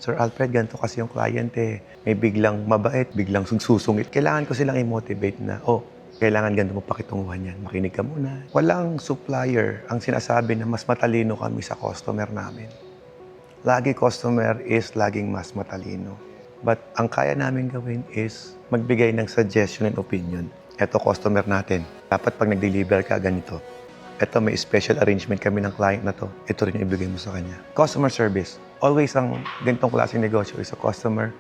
Sir Alfred, ganito kasi yung client eh. May biglang mabait, biglang susungit. Kailangan ko silang i-motivate na, kailangan ganito mo pakitunguhan yan. Makinig ka muna. Walang supplier ang sinasabi na mas matalino kami sa customer namin. Lagi customer is laging mas matalino. But ang kaya namin gawin is magbigay ng suggestion and opinion. Ito customer natin. Dapat pag nag-deliver ka, ganito. Ito may special arrangement kami ng client na to. Ito rin yung ibigay mo sa kanya. Customer service. Always ang ganitong klaseng negosyo is a customer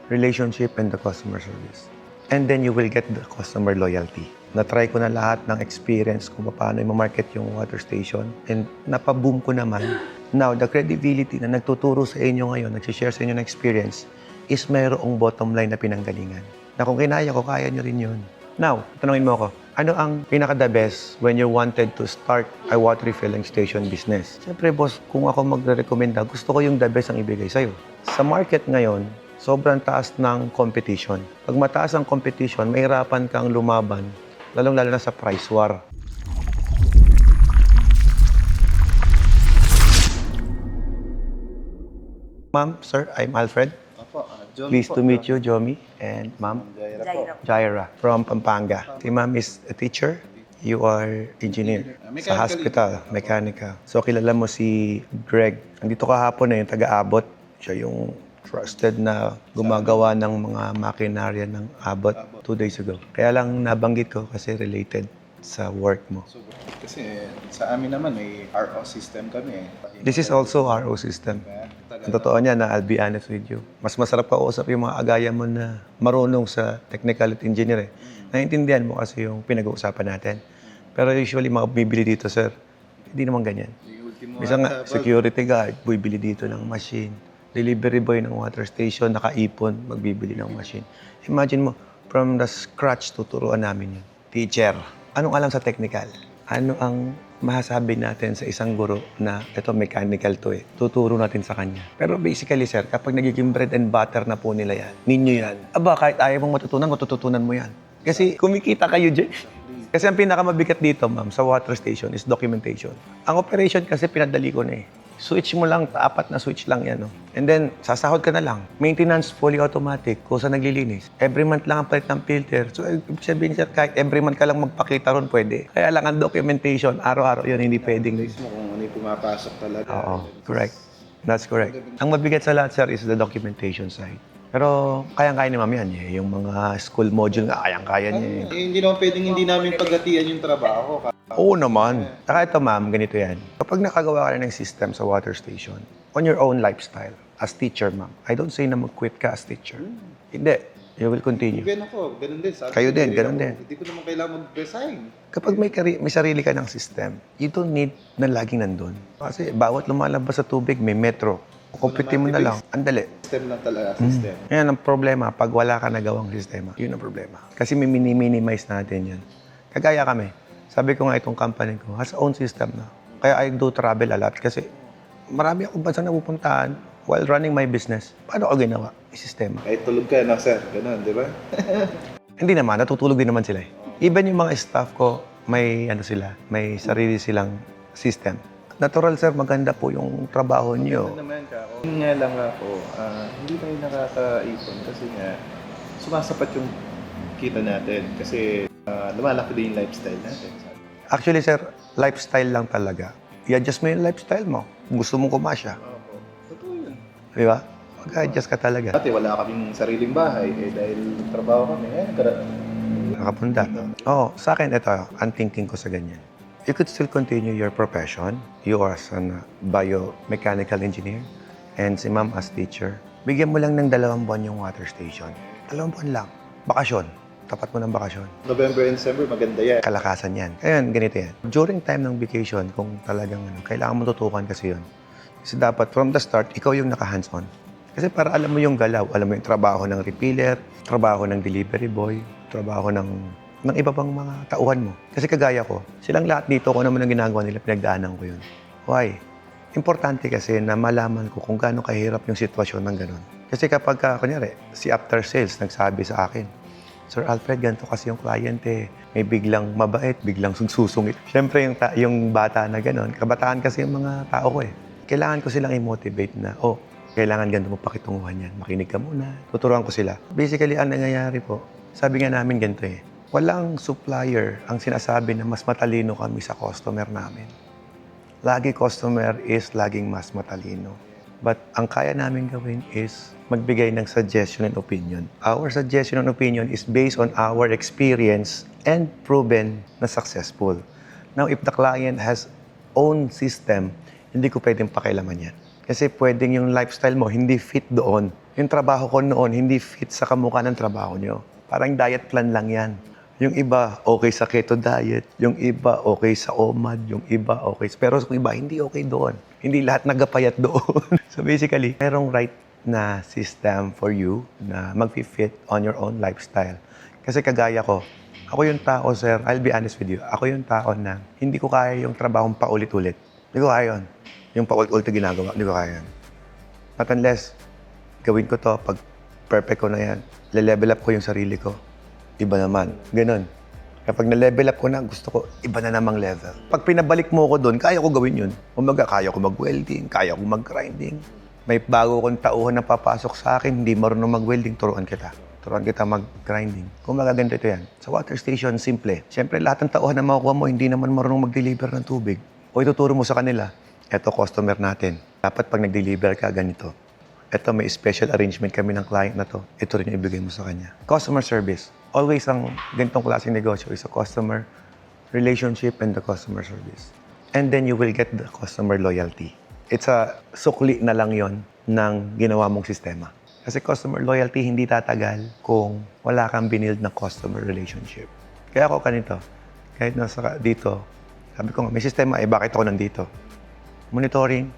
relationship and the customer service. And then you will get the customer loyalty. Na-try ko na lahat ng experience kung paano i-market yung water station. And napaboom ko naman. Now, the credibility na nagtuturo sa inyo ngayon, nag-share sa inyo ng experience, is mayroong bottom line na pinanggalingan. Na kung kinaya ko, kaya nyo rin yun. Now, tanungin mo ako, ano ang pinaka-the best when you wanted to start a water refilling station business? Siyempre, boss, kung ako magre-recommenda, gusto ko yung the best ang ibigay sa'yo. Sa market ngayon, sobrang taas ng competition. Pag mataas ang competition, mahirapan kang lumaban, lalong-lalo na sa price war. Ma'am, sir, I'm Alfred. Pleased to meet you, Jomi, and Ma'am Jaira from Pampanga. Si Ma'am is a teacher. You are engineer sa hospital, mechanical. So kilala mo si Greg. Andito kahapon na yung taga-Abot. Siya yung trusted na gumagawa ng mga makinarya ng Abot 2 days ago. Kaya lang nabanggit ko kasi related sa work mo. Kasi sa amin naman may RO system kami. This is also RO system. Ang totoo niya na I'll be honest with you. Mas masarap kausap yung mga agaya mo na marunong sa technical at engineer. Naiintindihan mo kasi yung pinag-uusapan natin. Pero usually mga bibili dito, sir, hindi naman ganyan. Minsan nga, security guard, bibili dito ng machine. Delivery boy ng water station, nakaipon, magbibili ng machine. Imagine mo, from the scratch, tuturuan namin yun. Teacher, anong alam sa technical? Ano ang masasabi natin sa isang guro na ito mechanical to tuturo natin sa kanya. Pero basically, sir, kapag nagiging bread and butter na po nila yan, ninyo yan, kahit ayaw mong matutunan mo yan. Kasi kumikita kayo dyan. Kasi ang pinakamabigat dito, ma'am, sa water station is documentation. Ang operation kasi pinadali ko na Switch mo lang, 4 na switch lang yan. And then, sasahod ka na lang. Maintenance, fully automatic, kusa naglilinis. Every month lang ang palit ng filter. So, ibig sabihin, sir, kahit every month ka lang magpakita ron, pwede. Kaya lang ang documentation, araw-araw yun, hindi pwedeng. Kung ano yung pumapasok talaga. Oo, correct. That's correct. Ang mabigat sa lahat, sir, is the documentation side. Pero kayang-kaya ni ma'am yan. Yung mga school module nga, kayang-kaya niya. Hindi naman pwedeng hindi namin paghatian yung trabaho. Oo naman. Saka ito, ma'am, ganito yan. Kapag nakagawa ka na ng system sa water station, on your own lifestyle, as teacher, ma'am, I don't say na mag-quit ka as teacher. Hindi. You will continue. Even ako, ganun din. Kayo din, ganun din. Hindi ko naman kailangan mag-resign. Kapag may sarili ka ng system, you don't need na laging nandun. Kasi bawat lumalabas sa tubig, may metro. Kumpletin mo na lang. Andali. System lang talaga, system. Yan ang problema. Pag wala ka nagawang sistema, yun ang problema. Kasi may minimize natin yan. Kagaya kami. Sabi ko nga itong company ko, has own system na. Kaya I do travel a lot kasi marami akong bansang napupuntahan while running my business. Paano ko ginawa? May sistema. Kahit tulog ka na, sir. Ganun, di ba? Hindi naman. Natutulog din naman sila Even yung mga staff ko, may may sarili silang system. Natural, sir, maganda po yung trabaho niyo. Maganda naman ka. Yun nga lang ako, hindi tayo nakakaipon kasi nga sumasapat yung kita natin kasi lumalaki din yung lifestyle natin. Actually, sir, lifestyle lang talaga. I-adjust mo yung lifestyle mo. Gusto mong kumasya. Oo. Totoo yun. Di ba? Mag-adjust ka talaga. Dati wala kaming sariling bahay, dahil trabaho kami, Nakapunda. Oo, sa akin, ito, ang thinking ko sa ganyan. You could still continue your profession. You are as a biomechanical engineer and si ma'am as teacher. Bigyan mo lang ng 2 buwan yung water station. 2 buwan lang. Bakasyon. Tapat mo ng bakasyon. November and December, maganda yan. Kalakasan yan. Kaya ganito yan. During time ng vacation, kung talagang kailangan mo tutukan kasi yun. Kasi dapat from the start, ikaw yung naka-hands-on. Kasi para alam mo yung galaw, alam mo yung trabaho ng refiller, trabaho ng delivery boy, trabaho ng iba pang mga tauhan mo. Kasi kagaya ko, silang lahat dito, kung ano man ang ginagawa nila, pinagdaanan ko yun. Why? Importante kasi na malaman ko kung gaano kahirap yung sitwasyon ng ganun. Kasi kapag, kunyari, si after sales nagsabi sa akin, Sir Alfred, ganito kasi yung client may biglang mabait, biglang susungit. Siyempre, yung bata na ganun, kabataan kasi yung mga tao ko Kailangan ko silang i-motivate na, kailangan ganito mo pakitunguhan yan. Makinig ka muna. Tuturuan ko sila. Basically, ang nangyayari po, sabi nga namin ganito eh, walang supplier ang sinasabi na mas matalino kami sa customer namin. Lagi customer is laging mas matalino. But ang kaya namin gawin is magbigay ng suggestion and opinion. Our suggestion and opinion is based on our experience and proven na successful. Now, if the client has own system, hindi ko pwedeng pakialaman yan. Kasi pwedeng yung lifestyle mo hindi fit doon. Yung trabaho ko noon hindi fit sa kamukha ng trabaho nyo. Parang diet plan lang yan. Yung iba, okay sa keto diet. Yung iba, okay sa OMAD. Yung iba, okay. Pero yung iba, hindi okay doon. Hindi lahat nagapayat doon. So basically, merong right na system for you na mag-fit on your own lifestyle. Kasi kagaya ko, ako yung tao, sir, I'll be honest with you, ako yung tao na hindi ko kaya yung trabahong paulit-ulit. Hindi ko kaya yun. Yung paulit-ulit na ginagawa, hindi ko kaya yun. But unless, gawin ko to, pag perfect ko na yan, le-level up ko yung sarili ko, iba naman. Ganon. Kapag na-level up ko na, gusto ko, iba na namang level. Pag pinabalik mo ko doon, kaya ko gawin yun. Umaga, kaya ko mag-welding, kaya ko mag-grinding. May bago kong tauhan na papasok sa akin, hindi marunong mag-welding, turuan kita. Turuan kita mag-grinding. Kung magaganto ito yan. Sa water station, simple. Siyempre, lahat ng tauhan na makukuha mo, hindi naman marunong mag-deliver ng tubig. O ituturo mo sa kanila, eto customer natin. Dapat pag nag-deliver ka, ganito. Eto, may special arrangement kami ng client na to. Ito rin yung ibigay mo sa kanya. Customer service. Always ang ganitong klaseng negosyo is a customer relationship and the customer service. And then you will get the customer loyalty. It's a sukli na lang yon ng ginawa mong sistema. Kasi customer loyalty hindi tatagal kung wala kang binild na customer relationship. Kaya ako ganito, kahit nasa dito, sabi ko nga, may sistema, bakit ako nandito? Monitoring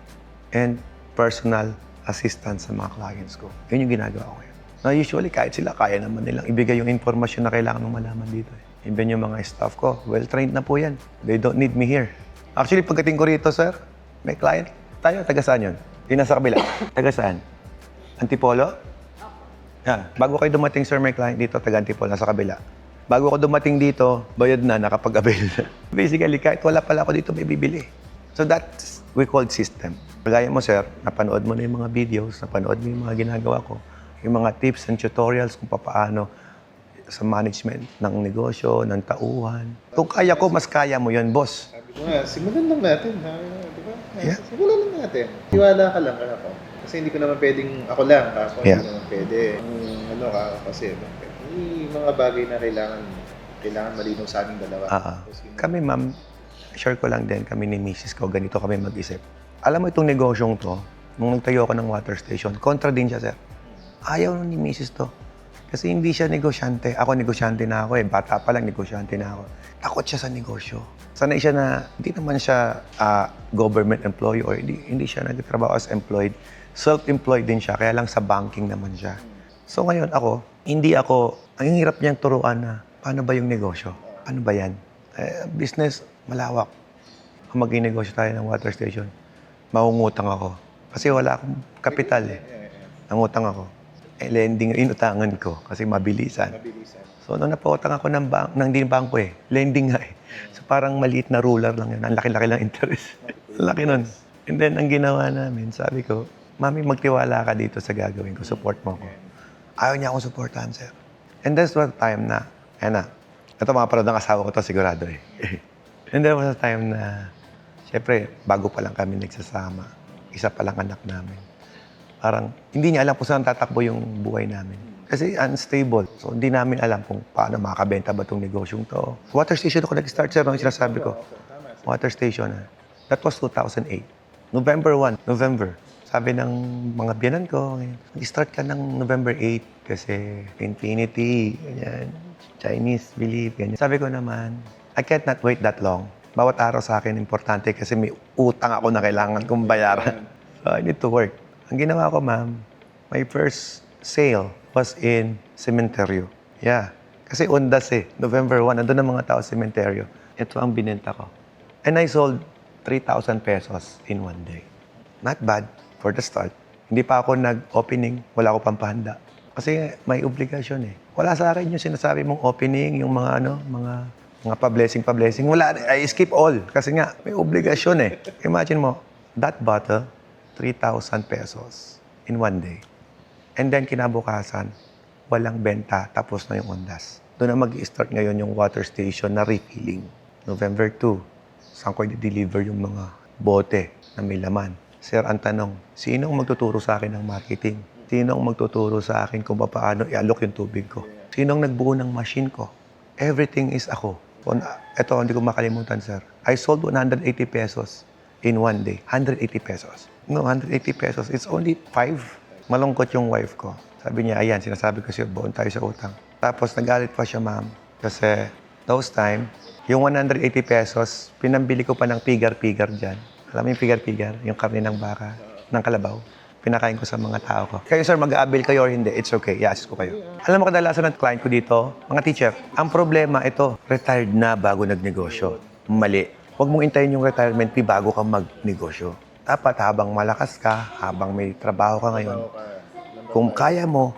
and personal assistance sa mga clients ko. Yun yung ginagawa ko ngayon. Na usually, kahit sila, kaya naman nilang ibigay yung informasyon na kailangan mong malaman dito. Even yung mga staff ko, well-trained na po yan. They don't need me here. Actually, pagdating ko rito, sir, may client tayo. Taga saan yun? Yung nasa kabila. Taga saan? Antipolo? Yeah. Bago kayo dumating, sir, may client dito, taga Antipolo, nasa kabila. Bago ko dumating dito, bayad na, nakapag-avail na. Basically, kahit wala pala ako dito, may bibili. So that's we called system. Kagaya mo, sir, napanood mo na yung mga videos, napanood mo yung mga ginagawa ko, yung mga tips and tutorials kung paano sa management ng negosyo, ng tauhan. Kung kaya ko, mas kaya mo yun, boss. Sabi ko nga, simulan lang natin. Di ba? Yeah. Simulan lang natin. Tiwala ka lang ako. Kasi hindi ko naman pwedeng ako lang. Ako Yeah. hindi naman pwede. Ano ka kasi, may mga bagay na kailangan malinaw sa aming dalawa. Kami, ma'am, share ko lang din, kami ni Mrs. ko, ganito kami mag-isip. Alam mo itong negosyong to, nung nagtayo ako ng water station, kontra din siya, sir. Ayaw ni Mrs. to. Kasi hindi siya negosyante. Ako negosyante na ako eh. Bata pa lang, negosyante na ako. Takot siya sa negosyo. Sanay siya na, hindi naman siya government employee or hindi siya nagtatrabaho as employed. Self-employed din siya, kaya lang sa banking naman siya. So ngayon ako, ang hirap niyang turuan na, paano ba yung negosyo? Paano ba yan? Business, malawak. Kung mag-negosyo tayo ng water station, mangungutang ako. Kasi wala akong kapital eh. Nangutang ako. Lending, inutangan ko kasi mabilisan. So, nung napautang ako ng hindi bangko eh. Lending nga eh. So, parang maliit na ruler lang yun. Ang laki-laki lang interest. Ang laki nun. And then, ang ginawa namin, sabi ko, Mami, magtiwala ka dito sa gagawin ko. Support mo ko. Ayaw niya akong supportahan, sir. And that's what time na, ito mga parod ng asawa ko to, sigurado eh. And there was a time na, syempre, bago pa lang kami nagsasama. Isa pa lang anak namin. Parang, hindi niya alam kung saan tatakbo yung buhay namin. Kasi unstable. So, hindi namin alam kung paano makakabenta ba itong negosyong to. Water station ako nag-start, sir, no? Sinasabi ko. Water station, That was 2008. November. Sabi ng mga biyanan ko, nag-start ka ng November 8 kasi infinity, ganyan, Chinese belief, ganyan. Sabi ko naman, I can't not wait that long. Bawat araw sa akin importante kasi may utang ako na kailangan kong bayaran. So, I need to work. Ang ginawa ko, ma'am, my first sale was in Cementerio. Yeah. Kasi undas eh. November 1, nandun ang mga tao sa Cementerio. Ito ang binenta ko. And I sold 3,000 pesos in one day. Not bad for the start. Hindi pa ako nag-opening, wala ako pampahanda. Kasi may obligasyon eh. Wala sa akin yung sinasabi mong opening, yung mga mga pa-blessing. Wala, I skip all. Kasi nga, may obligasyon eh. Imagine mo, that bottle, 3,000 pesos. in one day. And then kinabukasan, walang benta, tapos na yung ondas. Doon na mag-i-start ngayon yung water station na refilling. November 2, saan ko i-deliver yung mga bote na may laman? Sir, ang tanong, sinong magtuturo sa akin ng marketing? Sinong magtuturo sa akin kung paano i-alok yung tubig ko? Sinong nagbuo ng machine ko? Everything is ako. Ito, hindi ko makalimutan, sir. I sold 180 pesos in one day. 180 pesos. No, 180 pesos. It's only 5. Malungkot yung wife ko. Sabi niya, ayan, sinasabi ko siya, buon tayo sa utang. Tapos nagalit pa siya, ma'am. Kasi those time, yung 180 pesos, pinambili ko pa ng pigar-pigar dyan. Alam mo yung pigar-pigar? Yung karne ng baka, ng kalabaw. Pinakain ko sa mga tao ko. Kayo, sir, mag-aabil kayo or hindi, it's okay. I-assist ko kayo. Alam mo, kadalasan ng client ko dito, mga teacher, ang problema ito, retired na bago nagnegosyo. Mali. Huwag mong intayin yung retirement fee bago ka magnegosyo. Dapat habang malakas ka, habang may trabaho ka ngayon, kung kaya mo,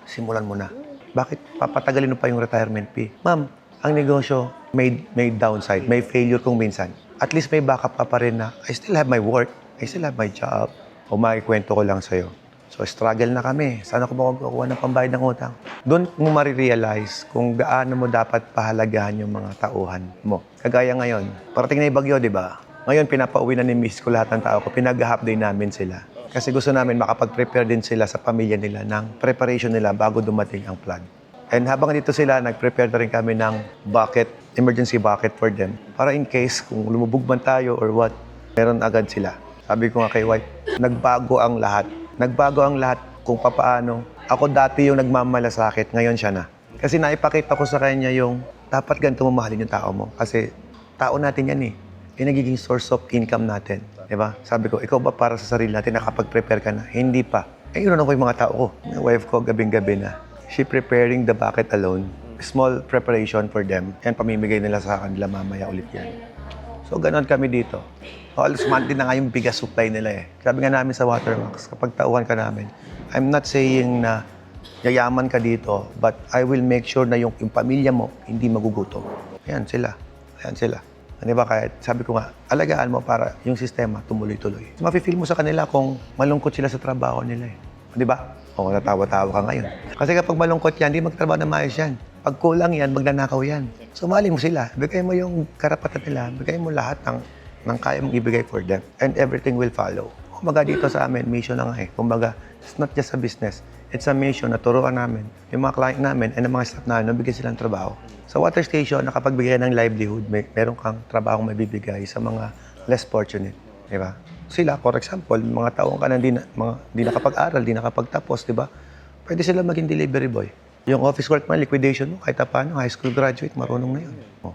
simulan mo na. Bakit papatagalin mo pa yung retirement fee? Ma'am, ang negosyo may downside, may failure kung minsan. At least may backup ka pa rin na, I still have my work, I still have my job. O makikwento ko lang sa'yo. So, struggle na kami. Sana ko makukuha ng pambayad ng utang. Doon mo marirealize kung gaano mo dapat pahalagahan yung mga tauhan mo. Kagaya ngayon, parating na yung bagyo, di ba? Ngayon, pinapauwi na ni Miss ko lahat ng tao ko. Pinag-half day namin sila. Kasi gusto namin makapag-prepare din sila sa pamilya nila ng preparation nila bago dumating ang flood. And habang dito sila, nag-prepare na rin kami ng bucket, emergency bucket for them. Para in case kung lumubog man tayo or what, meron agad sila. Sabi ko nga kay wife, nagbago ang lahat. Nagbago ang lahat kung papaano. Ako dati yung nagmamalasakit, ngayon siya na. Kasi naipakita ko sa kanya yung dapat ganito mamahalin yung tao mo. Kasi tao natin yan eh. Yung nagiging source of income natin. Diba? Sabi ko, ikaw ba para sa sarili natin nakapag-prepare ka na? Hindi pa. Yun ako yung mga tao ko. Yung wife ko, gabing-gabi na. She preparing the bucket alone. Small preparation for them. Yan, pamimigay nila sa kanila mamaya ulit yan. So, ganon kami dito. Halos monthly na nga yung bigas supply nila eh. Sabi nga namin sa Watermax, kapag tauhan ka namin, I'm not saying na yayaman ka dito, but I will make sure na yung pamilya mo hindi magugutom. Ayan sila. Ayan sila. Di ba? Kaya sabi ko nga, alagaan mo para yung sistema tumuloy-tuloy. Mafe-feel mo sa kanila kung malungkot sila sa trabaho nila eh. Di ba? O, natawa-tawa ka ngayon. Kasi kapag malungkot yan, di magtrabaho na maayos yan. Pag kulang yan, magnanakaw yan. Sumali mo sila. Bigay mo yung karapatan nila. Bigay mo lahat ng kaya mong ibigay for them. And everything will follow. Kumbaga dito sa amin, mission na nga eh. Kumbaga, it's not just a business. It's a mission na turuan namin yung mga client namin and ang mga staff namin, nabigyan silang trabaho. Sa water station, nakapagbigay ng livelihood, meron kang trabaho may bibigay sa mga less fortunate. Di ba? Sila, for example, mga taong ka na di nakapag-aral, di nakapagtapos, di ba? Pwede sila maging delivery boy. Yung office work man, liquidation mo, kahit paano, high school graduate, marunong na yun. Oh.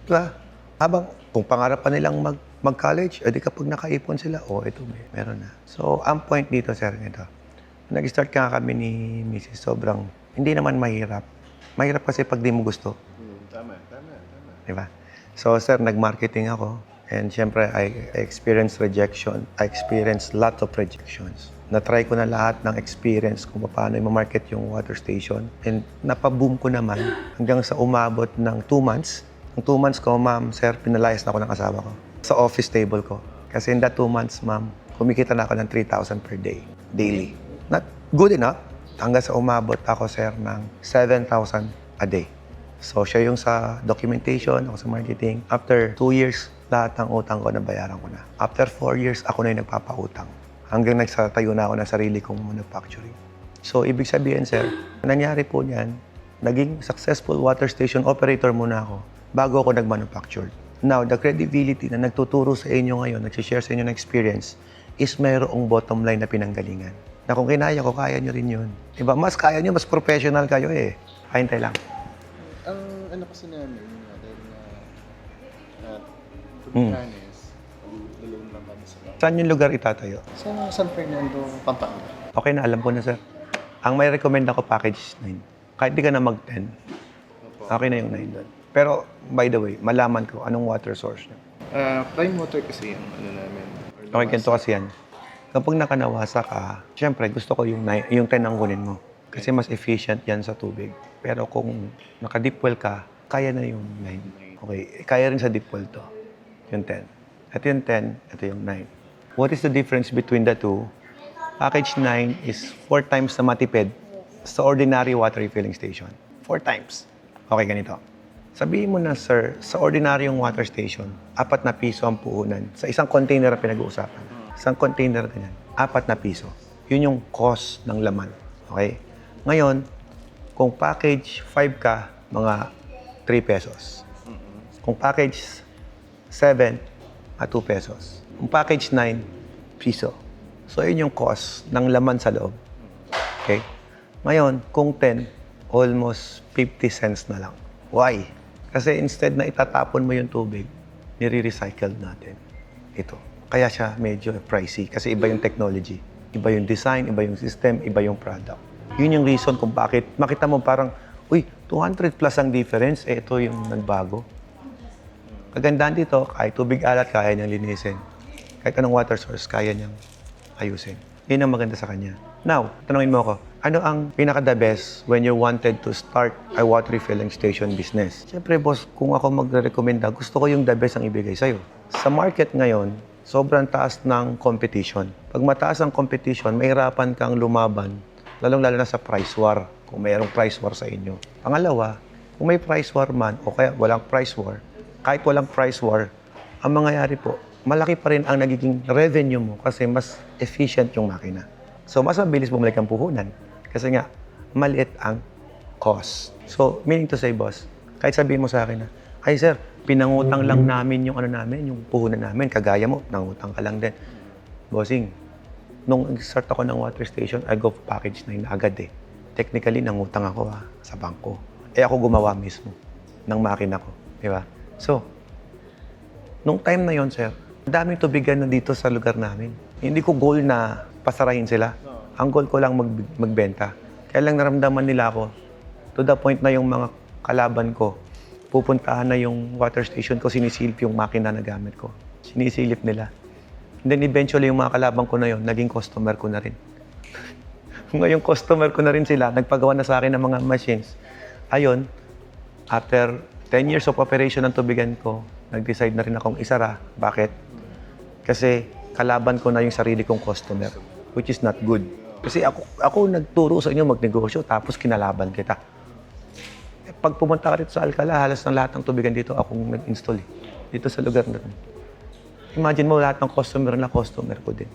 Diba? Habang, kung pangarap pa nilang mag-college, edi kapag nakaipon sila, ito, meron na. So, ang point dito, sir, ito. Nag-start ka kami ni Mrs. Sobrang, hindi naman mahirap. Mahirap kasi pag di mo gusto. Tama. Diba? So, sir, nag-marketing ako. And syempre, I experienced rejection. I experienced lots of rejections. Na-try ko na lahat ng experience kung paano i-market yung water station. And napaboom ko naman hanggang sa umabot ng 2 months. Ang 2 months ko, ma'am, sir, pinalayas na ako ng asawa ko sa office table ko. Kasi in that 2 months, ma'am, kumikita na ako ng 3,000 per day, daily. Not good enough. Hanggang sa umabot ako, sir, ng 7,000 a day. So, siya yung sa documentation, ako sa marketing. After 2 years, lahat ng utang ko, nabayaran ko na. After 4 years, ako na yung nagpapautang. Hanggang nagsatayo na ako ng sarili kong manufacturing. So, ibig sabihin, sir, nangyari po niyan, naging successful water station operator muna ako bago ako nag-manufacture. Now, the credibility na nagtuturo sa inyo ngayon, nagsishare sa inyo ng experience, is mayroong bottom line na pinanggalingan. Na kung kinaya ko, kaya nyo rin yun. Diba? Mas kaya nyo, mas professional kayo eh. Hintay lang. Ang ano kasi namin, dahil na to be honest, alone lang kami sa bahay. Saan yung lugar itatayo? Sa San Fernando, Pampanga. Okay na, alam ko na, sir. Ang may recommend ako, package 9. Kahit di ka na mag-10, okay na yung 9 doon. Pero, by the way, malaman ko anong water source nyo. Prime water kasi yung ano namin. Okay, ganito kasi yan. Kapag nakanawasa ka, syempre gusto ko yung 10 ang kunin mo. Kasi mas efficient yan sa tubig. Pero kung naka-deep well ka, kaya na yung 9. Okay, kaya rin sa deep well to. Yung 10. Ito yung 10, ito yung 9. What is the difference between the two? Package 9 is 4 times na matipid sa ordinary water refilling station. 4 times. Okay, ganito. Sabihin mo na, sir, sa ordinaryong water station, 4 na piso ang puhunan. Sa isang container ang pinag-uusapan. Isang container ganyan, 4 na piso. Yun yung cost ng laman. Okay? Ngayon, kung package 5 ka, mga 3 pesos. Kung package 7, 2 pesos. Kung package 9, piso. So, yun yung cost ng laman sa loob. Okay? Ngayon, kung 10, almost 50 cents na lang. Why? Kasi instead na itatapon mo yung tubig, nire-recycle natin ito. Kaya siya medyo pricey kasi iba yung technology, iba yung design, iba yung system, iba yung product. Yun yung reason kung bakit makita mo parang, uy, 200 plus ang difference, ito yung nagbago. Kagandahan dito, kahit tubig alat, kaya niyang linisin. Kahit anong water source, kaya niyang ayusin. Yun ang maganda sa kanya. Now, tanungin mo ako, ano ang pinaka-the best when you wanted to start a water refilling station business? Siyempre, boss, kung ako magre-recommenda, gusto ko yung the best ang ibigay sa'yo. Sa market ngayon, sobrang taas ng competition. Pag mataas ang competition, mahirapan kang lumaban, lalong-lalo na sa price war, kung mayroong price war sa inyo. Pangalawa, kung may price war man, o kaya walang price war, kahit walang price war, ang mangyayari po, malaki pa rin ang nagiging revenue mo kasi mas efficient yung makina. So, mas mabilis bumalik ang puhunan kasi nga, maliit ang cost. So, meaning to say, boss, kahit sabihin mo sa akin na, ay sir, pinangutang lang namin yung yung puhunan namin, kagaya mo, nangutang ka lang din. Bossing, nung start ako ng water station, I go for package 9 na agad eh. Technically, nangutang ako sa bangko. Ako gumawa mismo ng makina ko. Di ba? So, nung time na yon, sir, daming tubigan na dito sa lugar namin. Hindi ko goal na pasarahin sila. Ang goal ko lang magbenta. Kaya lang naramdaman nila ako to the point na yung mga kalaban ko, pupuntahan na yung water station ko, sinisilip yung makina na gamit ko. Sinisilip nila. And then eventually, yung mga kalaban ko na yon, naging customer ko na rin. Ngayong customer ko na rin sila, nagpagawa na sa akin ng mga machines. Ayun, after 10 years of operation ng tubigan ko, nag-decide na rin akong isara. Bakit? Kasi kalaban ko na yung sarili kong customer, which is not good. Kasi ako nagturo sa inyo magnegosyo, tapos kinalaban kita. Pag pumunta ka dito sa Alcala, halos ng lahat ng tubigan dito, akong nag-install eh. Dito sa lugar na ito. Imagine mo, lahat ng customer ko din.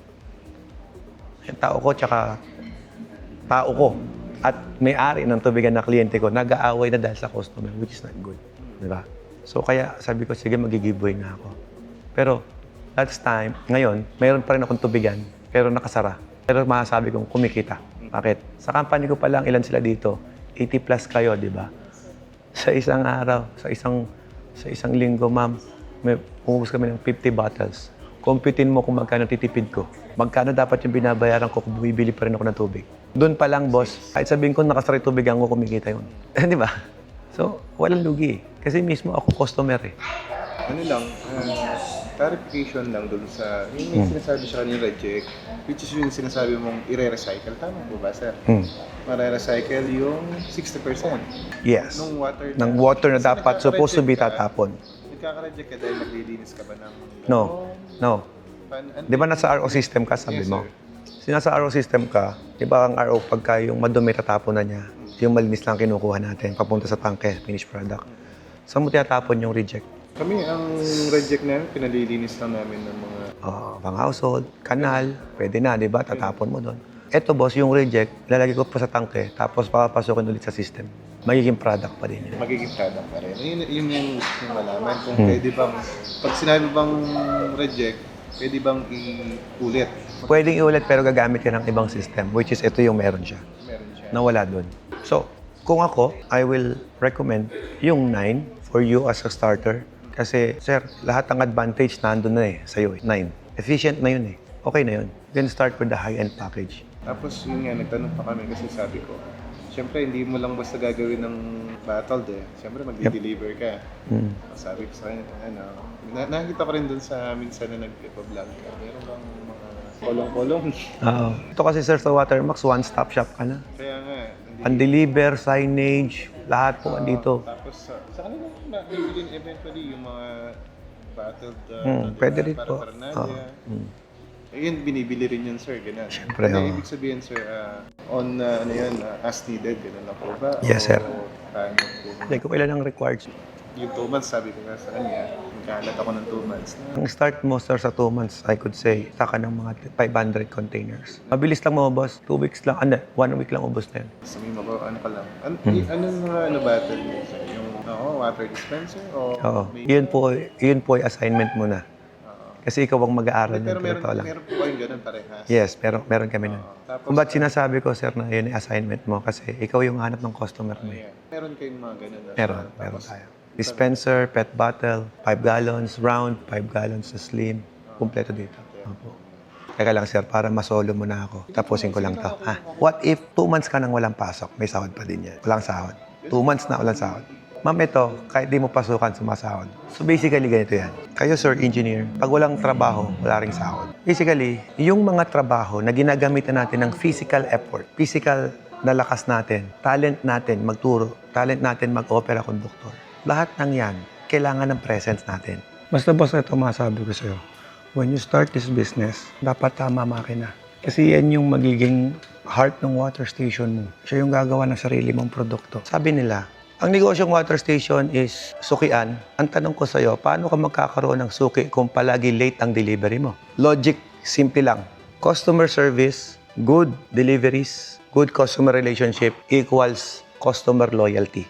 Yung tao ko, tsaka tao ko, at may-ari ng tubigan na kliyente ko, nag-aaway na dahil sa customer, which is not good. Diba? So, kaya sabi ko, sige, mag-giveaway na ako. Pero, last time, ngayon, mayroon pa rin akong tubigan, pero nakasara. Pero masasabi kong kumikita. Bakit? Sa company ko pa lang, ilan sila dito? 80 plus kayo, di ba? Sa isang araw, sa isang linggo, ma'am, may umubos kami ng 50 bottles. Computein mo kung magkano titipid ko. Magkano dapat yung binabayaran ko kung bumibili pa rin ako ng tubig. Doon pa lang, boss, kahit sabihin ko nakasara yung tubigan ko, kumikita yun. Di ba? So, walang lugi eh. Kasi mismo ako customer eh. Ano lang, clarification lang doon sa, yung sinasabi siya kanina, Reject, which is yung sinasabi mong i-recycle. Tama po ba, sir? Mare-recycle yung 60%. Yes. Nung water Ng water na dapat supposed to be tatapon. Nagkaka-reject ka dahil maglilinis ka ba ng... No. Di ba nasa RO system ka, sabi mo? Nasa RO system ka, di ba ang RO pagka yung madumi tatapon na niya, yung malinis lang kinukuha natin, papunta sa tangke, finished product. Saan mo tinatapon yung reject? Kami, ang reject namin, pinalilinis lang namin ng mga... Pang household, kanal, pwede na, di ba? Tatapon mo doon. Eto boss, yung reject, ilalagay ko pa sa tangke, tapos papapasokin ulit sa system. Magiging product pa din yun. Magiging product pa rin. Yun yung malaman kung pwede bang... Pag sinabi bang reject, pwede bang iulit? Pwedeng iulit pero gagamit ka ng ibang system, which is ito yung meron siya. Meron siya. Na wala doon. So, kung ako, I will recommend yung 9 for you as a starter. Kasi, sir, lahat ng advantage nandun na sa'yo 9. Efficient na yun Okay na yun. You can start with the high-end package. Tapos yun nga, nagtanong pa kami kasi sabi ko, siyempre hindi mo lang basta gagawin ng bottled Siyempre mag-deliver ka. Sabi ko sa kanya, nakikita ko rin dun sa minsan na nag-vlog ka. Meron bang mga kolong-kolong? Oo. Ito kasi sir sa Watermax, one-stop shop ka na. Kaya nga. Pan-deliver, signage, lahat po andito. Tapos sa kanila, bibili eventually yung mga bottled Pwede rin para po. Nadia. Yun, binibili rin yun, sir, gano'n. Siyempre, Hindi, oo. ibig sabihin, sir, as needed, gano'n na po ba? Yes, sir. O paano po? Hindi ko kailan ang required. Yung 2 months, sabi ko nga sa kanya, nagkalat ako ng 2 months na. Ang start mo, sir, sa 2 months, I could say, saka ng mga 500 containers. Mabilis lang mo, boss. 2 weeks lang. 1 week lang ubos na yun. Sabihin mo ko, ano ka lang. Anong mga battle mo, sir? Yung water dispenser? O Oo. may- Yun po ay assignment mo na. Oo. Kasi ikaw ang mag-aaral Pero ng totoo lang. meron po kayong ganun parehas. Yes, meron kami nun. Oo. Tapos, Kung ba't sinasabi ko, sir, na yun ay assignment mo? Kasi ikaw yung hanap ng customer mo. ayan. Meron kayong mga ganun na. Meron Tapos, tayo. Dispenser, pet bottle, 5 gallons, round, 5 gallons na slim. Kumpleto dito. Opo. Teka lang, sir, para masolo mo na ako. Tapusin ko lang to. What if 2 months ka nang walang pasok? May sahod pa din yan. Walang sahod. 2 months na walang sahod. Ma'am, ito, kahit di mo pasukan, sumasahod. So basically, ganito yan. Kayo, sir, engineer, pag walang trabaho, wala ring sahod. Basically, yung mga trabaho na ginagamitan natin ng physical effort, physical na lakas natin, talent natin magturo, talent natin mag-opera conductor, lahat ng yan, kailangan ng presence natin. Basta boss, ito masabi ko sa'yo. When you start this business, dapat tama makina. Kasi yan yung magiging heart ng water station mo. Siya yung gagawa ng sarili mong produkto. Sabi nila, ang negosyong water station is sukian. Ang tanong ko sa'yo, paano ka magkakaroon ng suki kung palagi late ang delivery mo? Logic, simple lang. Customer service, good deliveries, good customer relationship equals customer loyalty.